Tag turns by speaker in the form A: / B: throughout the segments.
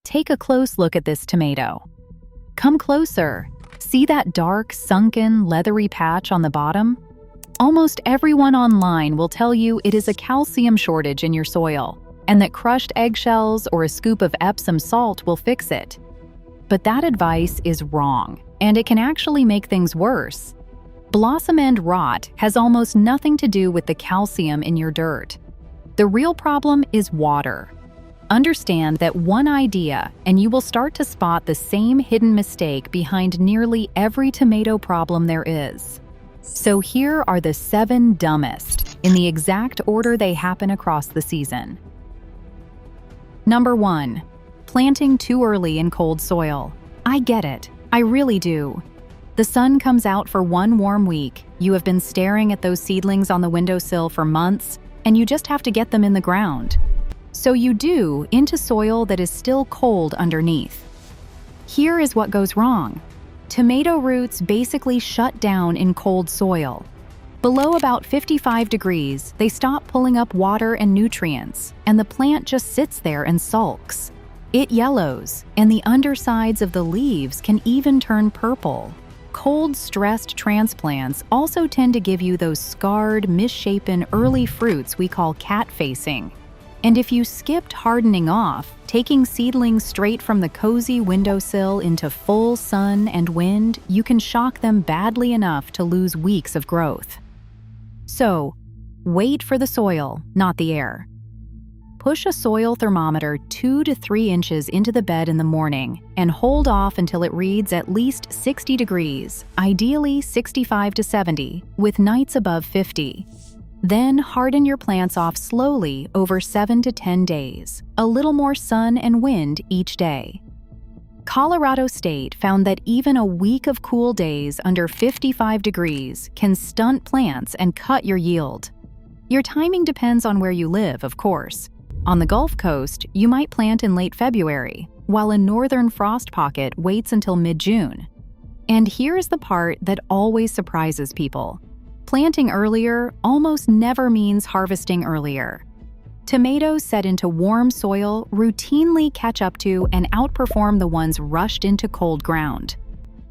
A: Take a close look at this tomato. Come closer. See that dark, sunken, leathery patch on the bottom? Almost everyone online will tell you it is a calcium shortage in your soil, and that crushed eggshells or a scoop of Epsom salt will fix it. But that advice is wrong, and it can actually make things worse. Blossom end rot has almost nothing to do with the calcium in your dirt. The real problem is water. Understand that one idea, and you will start to spot the same hidden mistake behind nearly every tomato problem there is. So here are the 7 dumbest, in the exact order they happen across the season. Number 1. Planting too early in cold soil. I get it. I really do. The sun comes out for one warm week, you have been staring at those seedlings on the windowsill for months, and you just have to get them in the ground. So you do into soil that is still cold underneath. Here is what goes wrong. Tomato roots basically shut down in cold soil. Below about 55 degrees, they stop pulling up water and nutrients, and the plant just sits there and sulks. It yellows, and the undersides of the leaves can even turn purple. Cold, stressed transplants also tend to give you those scarred, misshapen early fruits we call cat-facing. And if you skipped hardening off, taking seedlings straight from the cozy windowsill into full sun and wind, you can shock them badly enough to lose weeks of growth. So, wait for the soil, not the air. Push a soil thermometer 2 to 3 inches into the bed in the morning and hold off until it reads at least 60 degrees, ideally 65 to 70, with nights above 50. Then harden your plants off slowly over 7 to 10 days, a little more sun and wind each day. Colorado State found that even a week of cool days under 55 degrees can stunt plants and cut your yield. Your timing depends on where you live, of course. On the Gulf Coast, you might plant in late February, while a northern frost pocket waits until mid-June. And here's the part that always surprises people. Planting earlier almost never means harvesting earlier. Tomatoes set into warm soil routinely catch up to and outperform the ones rushed into cold ground.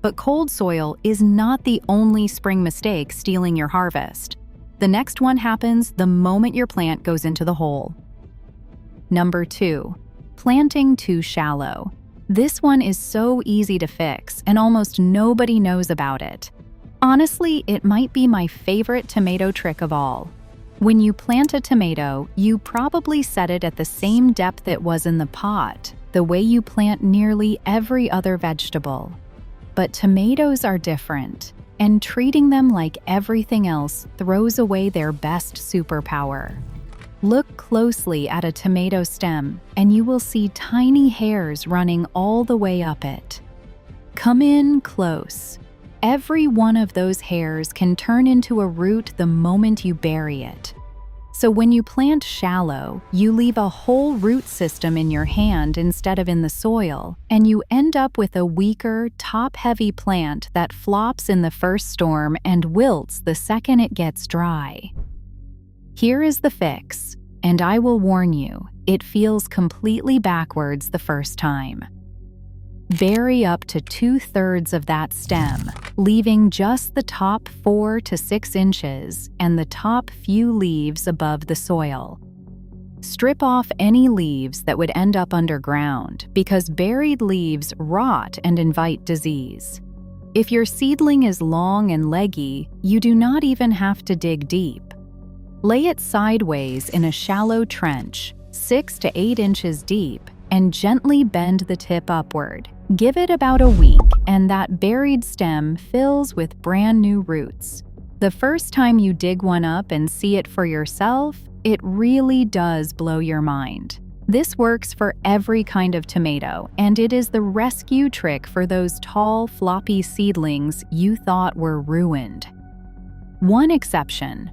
A: But cold soil is not the only spring mistake stealing your harvest. The next one happens the moment your plant goes into the hole. Number 2. Planting too shallow. This one is so easy to fix, and almost nobody knows about it. Honestly, it might be my favorite tomato trick of all. When you plant a tomato, you probably set it at the same depth it was in the pot, the way you plant nearly every other vegetable. But tomatoes are different, and treating them like everything else throws away their best superpower. Look closely at a tomato stem, and you will see tiny hairs running all the way up it. Come in close. Every one of those hairs can turn into a root the moment you bury it. So when you plant shallow, you leave a whole root system in your hand instead of in the soil, and you end up with a weaker, top-heavy plant that flops in the first storm and wilts the second it gets dry. Here is the fix, and I will warn you, it feels completely backwards the first time. Bury up to 2/3 of that stem, leaving just the top 4 to 6 inches and the top few leaves above the soil. Strip off any leaves that would end up underground because buried leaves rot and invite disease. If your seedling is long and leggy, you do not even have to dig deep. Lay it sideways in a shallow trench, 6 to 8 inches deep, and gently bend the tip upward. Give it about a week, and that buried stem fills with brand new roots. The first time you dig one up and see it for yourself, it really does blow your mind. This works for every kind of tomato, and it is the rescue trick for those tall, floppy seedlings you thought were ruined. One exception.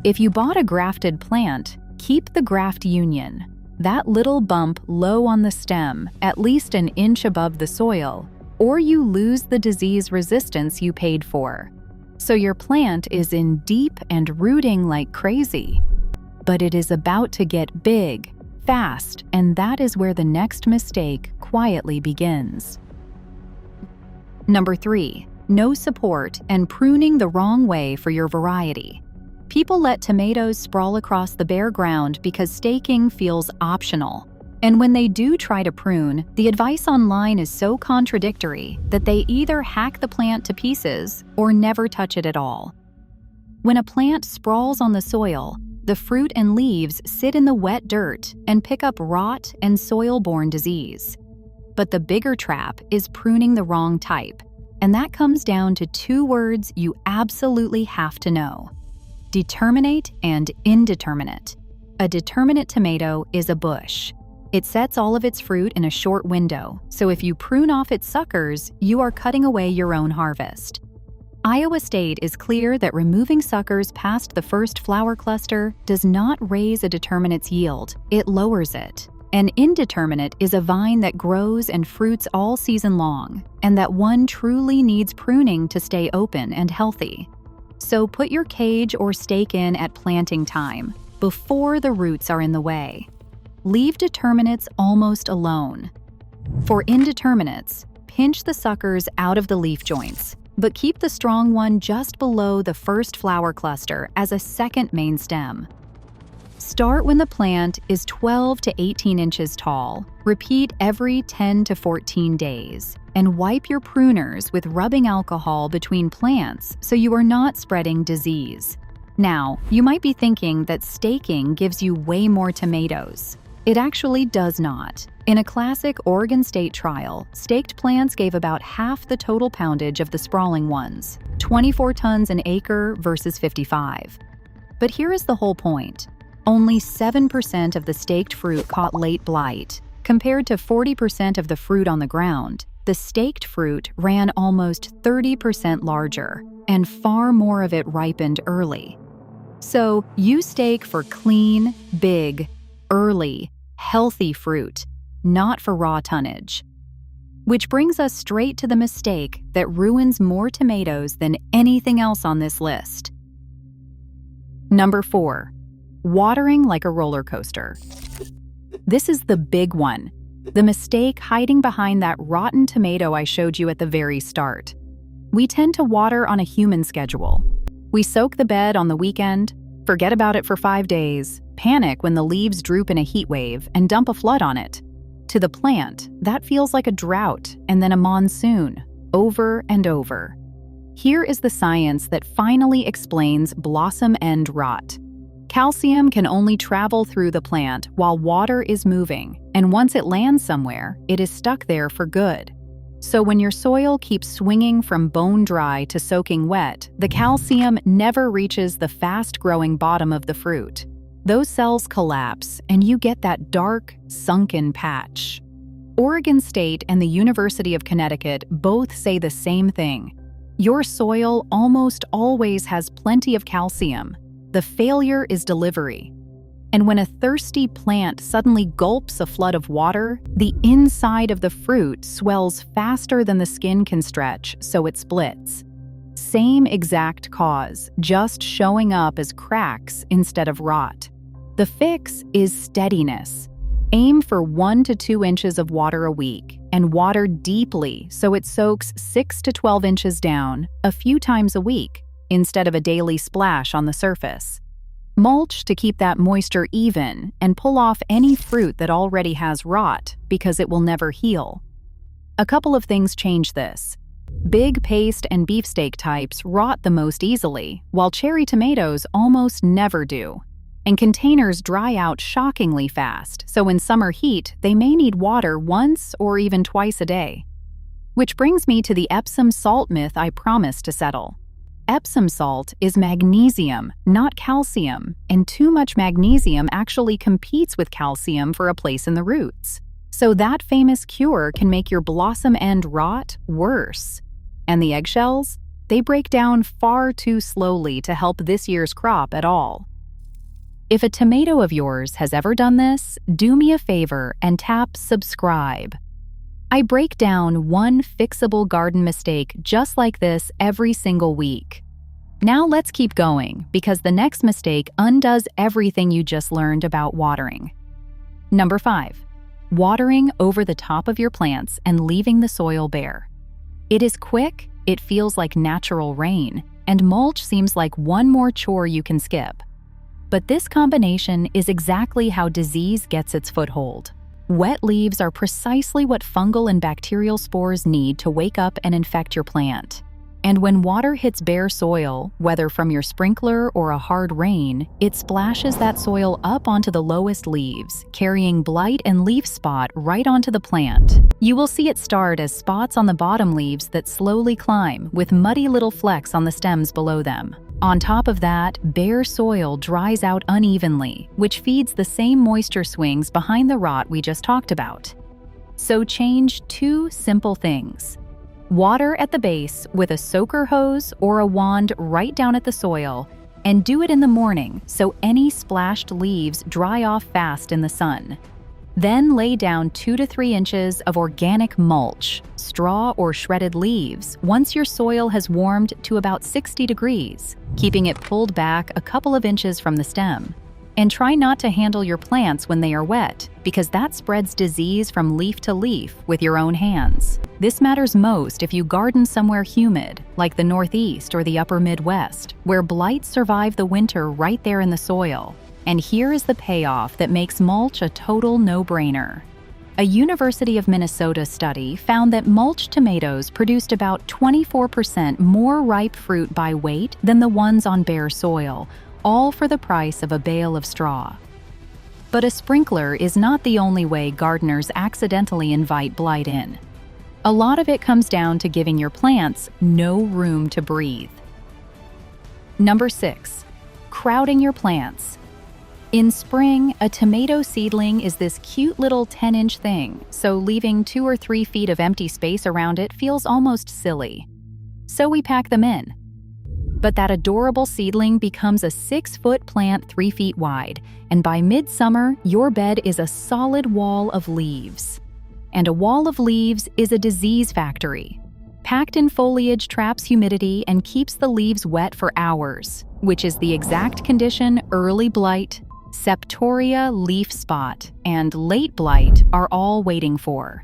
A: If you bought a grafted plant, keep the graft union. That little bump low on the stem, at least an inch above the soil, or you lose the disease resistance you paid for. So your plant is in deep and rooting like crazy. But it is about to get big, fast, and that is where the next mistake quietly begins. Number 3. No support and pruning the wrong way for your variety. People let tomatoes sprawl across the bare ground because staking feels optional. And when they do try to prune, the advice online is so contradictory that they either hack the plant to pieces or never touch it at all. When a plant sprawls on the soil, the fruit and leaves sit in the wet dirt and pick up rot and soil-borne disease. But the bigger trap is pruning the wrong type, and that comes down to 2 words you absolutely have to know: determinate and indeterminate. A determinate tomato is a bush. It sets all of its fruit in a short window, so if you prune off its suckers, you are cutting away your own harvest. Iowa State is clear that removing suckers past the first flower cluster does not raise a determinate's yield, it lowers it. An indeterminate is a vine that grows and fruits all season long, and that one truly needs pruning to stay open and healthy. So put your cage or stake in at planting time, before the roots are in the way. Leave determinates almost alone. For indeterminates, pinch the suckers out of the leaf joints, but keep the strong one just below the first flower cluster as a second main stem. Start when the plant is 12 to 18 inches tall. Repeat every 10 to 14 days, and wipe your pruners with rubbing alcohol between plants so you are not spreading disease. Now, you might be thinking that staking gives you way more tomatoes. It actually does not. In a classic Oregon State trial, staked plants gave about half the total poundage of the sprawling ones, 24 tons an acre versus 55. But here is the whole point. Only 7% of the staked fruit caught late blight. Compared to 40% of the fruit on the ground, the staked fruit ran almost 30% larger, and far more of it ripened early. So, you stake for clean, big, early, healthy fruit, not for raw tonnage. Which brings us straight to the mistake that ruins more tomatoes than anything else on this list. Number 4. Watering like a roller coaster. This is the big one. The mistake hiding behind that rotten tomato I showed you at the very start. We tend to water on a human schedule. We soak the bed on the weekend, forget about it for 5 days, panic when the leaves droop in a heat wave, and dump a flood on it. To the plant, that feels like a drought and then a monsoon, over and over. Here is the science that finally explains blossom end rot. Calcium can only travel through the plant while water is moving, and once it lands somewhere, it is stuck there for good. So when your soil keeps swinging from bone dry to soaking wet, the calcium never reaches the fast-growing bottom of the fruit. Those cells collapse, and you get that dark, sunken patch. Oregon State and the University of Connecticut both say the same thing. Your soil almost always has plenty of calcium. The failure is delivery. And when a thirsty plant suddenly gulps a flood of water, the inside of the fruit swells faster than the skin can stretch, so it splits. Same exact cause, just showing up as cracks instead of rot. The fix is steadiness. Aim for 1 to 2 inches of water a week, and water deeply so it soaks 6 to 12 inches down a few times a week, instead of a daily splash on the surface. Mulch to keep that moisture even and pull off any fruit that already has rot because it will never heal. A couple of things change this. Big paste and beefsteak types rot the most easily, while cherry tomatoes almost never do. And containers dry out shockingly fast, so in summer heat, they may need water once or even twice a day. Which brings me to the Epsom salt myth I promised to settle. Epsom salt is magnesium, not calcium, and too much magnesium actually competes with calcium for a place in the roots. So that famous cure can make your blossom end rot worse. And the eggshells? They break down far too slowly to help this year's crop at all. If a tomato of yours has ever done this, do me a favor and tap subscribe. I break down one fixable garden mistake just like this every single week. Now let's keep going, because the next mistake undoes everything you just learned about watering. Number 5. Watering over the top of your plants and leaving the soil bare. It is quick, it feels like natural rain, and mulch seems like one more chore you can skip. But this combination is exactly how disease gets its foothold. Wet leaves are precisely what fungal and bacterial spores need to wake up and infect your plant. And when water hits bare soil, whether from your sprinkler or a hard rain, it splashes that soil up onto the lowest leaves, carrying blight and leaf spot right onto the plant. You will see it start as spots on the bottom leaves that slowly climb, with muddy little flecks on the stems below them. On top of that, bare soil dries out unevenly, which feeds the same moisture swings behind the rot we just talked about. So change 2 simple things. Water at the base with a soaker hose or a wand right down at the soil, and do it in the morning so any splashed leaves dry off fast in the sun. Then lay down 2 to 3 inches of organic mulch, straw or shredded leaves, once your soil has warmed to about 60 degrees, keeping it pulled back a couple of inches from the stem. And try not to handle your plants when they are wet, because that spreads disease from leaf to leaf with your own hands. This matters most if you garden somewhere humid, like the Northeast or the upper Midwest, where blight survive the winter right there in the soil. And here is the payoff that makes mulch a total no-brainer. A University of Minnesota study found that mulched tomatoes produced about 24% more ripe fruit by weight than the ones on bare soil, all for the price of a bale of straw. But a sprinkler is not the only way gardeners accidentally invite blight in. A lot of it comes down to giving your plants no room to breathe. Number 6. Crowding your plants. In spring, a tomato seedling is this cute little 10-inch thing, so leaving 2 or 3 feet of empty space around it feels almost silly. So we pack them in. But that adorable seedling becomes a 6-foot plant 3 feet wide, and by midsummer, your bed is a solid wall of leaves. And a wall of leaves is a disease factory. Packed in foliage traps humidity and keeps the leaves wet for hours, which is the exact condition early blight, septoria leaf spot, and late blight are all waiting for.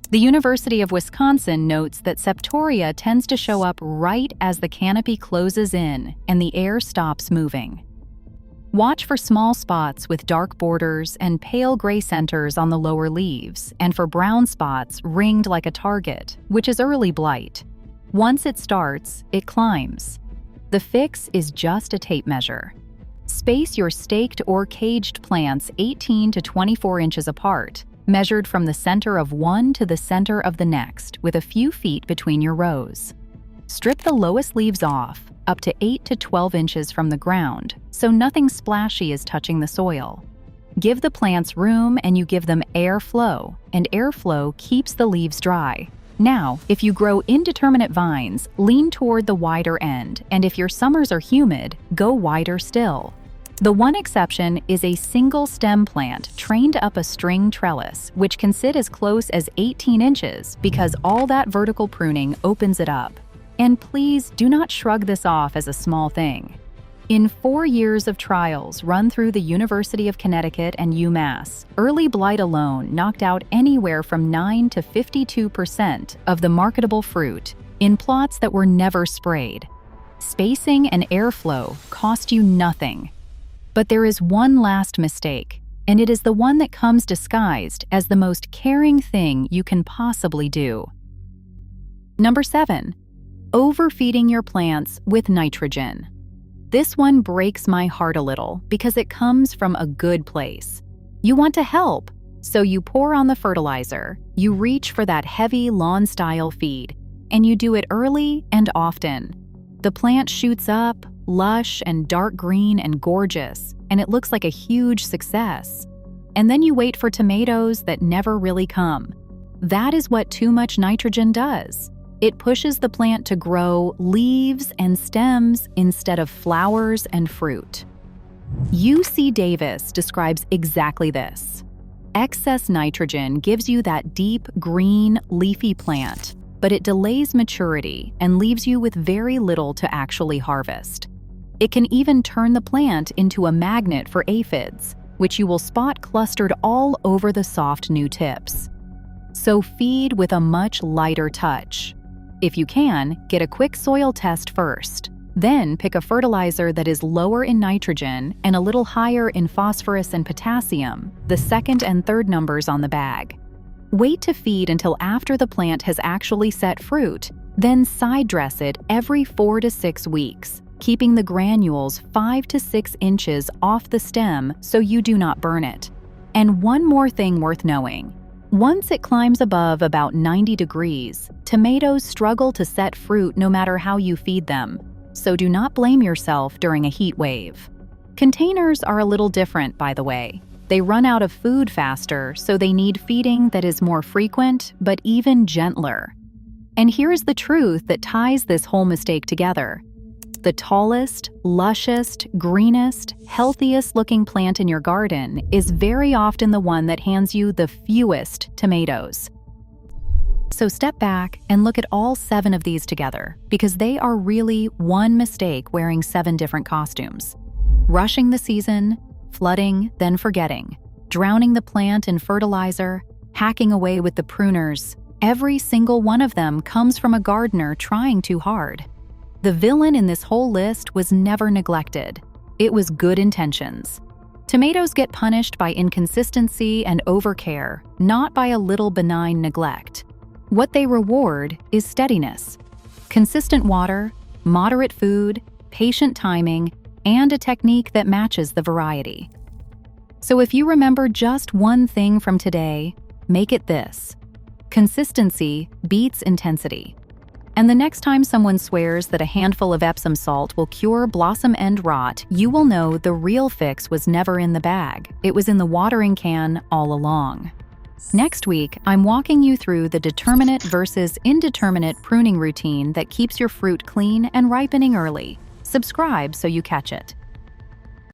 A: The University of Wisconsin notes that septoria tends to show up right as the canopy closes in and the air stops moving. Watch for small spots with dark borders and pale gray centers on the lower leaves, and for brown spots ringed like a target, which is early blight. Once it starts, it climbs. The fix is just a tape measure. Space your staked or caged plants 18 to 24 inches apart, measured from the center of one to the center of the next, with a few feet between your rows. Strip the lowest leaves off, up to 8 to 12 inches from the ground, so nothing splashy is touching the soil. Give the plants room and you give them airflow, and airflow keeps the leaves dry. Now, if you grow indeterminate vines, lean toward the wider end, and if your summers are humid, go wider still. The one exception is a single stem plant trained up a string trellis, which can sit as close as 18 inches because all that vertical pruning opens it up. And please do not shrug this off as a small thing. In 4 years of trials run through the University of Connecticut and UMass, early blight alone knocked out anywhere from 9 to 52% of the marketable fruit in plots that were never sprayed. Spacing and airflow cost you nothing. But there is one last mistake, and it is the one that comes disguised as the most caring thing you can possibly do. Number 7. Overfeeding your plants with nitrogen. This one breaks my heart a little because it comes from a good place. You want to help, so you pour on the fertilizer, you reach for that heavy lawn-style feed, and you do it early and often. The plant shoots up, lush and dark green and gorgeous, and it looks like a huge success. And then you wait for tomatoes that never really come. That is what too much nitrogen does. It pushes the plant to grow leaves and stems instead of flowers and fruit. U.C. Davis describes exactly this. Excess nitrogen gives you that deep green, leafy plant, but it delays maturity and leaves you with very little to actually harvest. It can even turn the plant into a magnet for aphids, which you will spot clustered all over the soft new tips. So feed with a much lighter touch. If you can, get a quick soil test first. Then pick a fertilizer that is lower in nitrogen and a little higher in phosphorus and potassium, the second and third numbers on the bag. Wait to feed until after the plant has actually set fruit, then side dress it every 4 to 6 weeks, keeping the granules 5 to 6 inches off the stem so you do not burn it. And one more thing worth knowing. Once it climbs above about 90 degrees, tomatoes struggle to set fruit no matter how you feed them, so do not blame yourself during a heat wave. Containers are a little different, by the way. They run out of food faster, so they need feeding that is more frequent, but even gentler. And here's the truth that ties this whole mistake together. The tallest, lushest, greenest, healthiest looking plant in your garden is very often the one that hands you the fewest tomatoes. So step back and look at all 7 of these together, because they are really one mistake wearing 7 different costumes. Rushing the season, flooding, then forgetting, drowning the plant in fertilizer, hacking away with the pruners. Every single one of them comes from a gardener trying too hard. The villain in this whole list was never neglected. It was good intentions. Tomatoes get punished by inconsistency and overcare, not by a little benign neglect. What they reward is steadiness. Consistent water, moderate food, patient timing, and a technique that matches the variety. So if you remember just one thing from today, make it this: consistency beats intensity. And the next time someone swears that a handful of Epsom salt will cure blossom end rot, you will know the real fix was never in the bag. It was in the watering can all along. Next week, I'm walking you through the determinate versus indeterminate pruning routine that keeps your fruit clean and ripening early. Subscribe so you catch it.